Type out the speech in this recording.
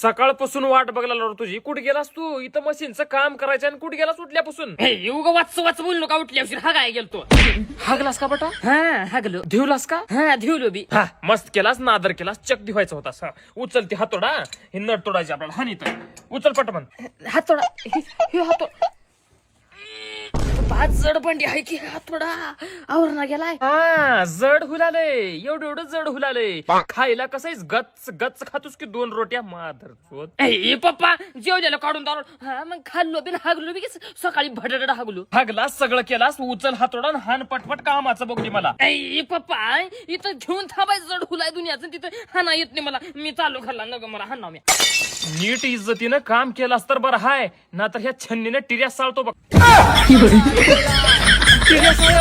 सकाळपासून वाट बघायला तुझी. कुठे गेलास तू? इथं मशीनचं काम करायचं आणि कुठे गेलास उठल्यापासून? उगा वाच वाच बोल नका उठल्या हा काय गेलतो. हागलास का बटा? हा हागलो. धिवलास का? हा धिवलो बी. हा मस्त केलास, नादर केलास, चक दिवायचा होतास. उचल ती हातोडा, हे नट तोडायची आपल्याला. हानी तर उचल पटमन. हातोडा हे हातोडा पाच जड बंडी आहे की हातोडा आवरणा गेलाय. हा जड हुलाले, एवढं एवढं जड हुलाले. खायला कसं गच्च गच्च खातोस की 2 रोट्या माधर. ए पप्पा जेवलेलं काढून दारू. हा मग खाल्लो बी हागलो बी सकाळी भडड हागलो. हागलास, सगळं केलास, उचल हातोडा आणि हान पटपट कामाचं बघ मला. ए पप्पा इथं घेऊन थांबायचं जड हुलाय दुनियाचं, तिथं हाना येत नाही मला. मी चालू खाल्ला न मला हाना. मी नीट इज्जतीनं काम केलास तर बरं हाय, ना तर ह्या छन्नीने टिर्या साळतो बघ. टिर्या साळ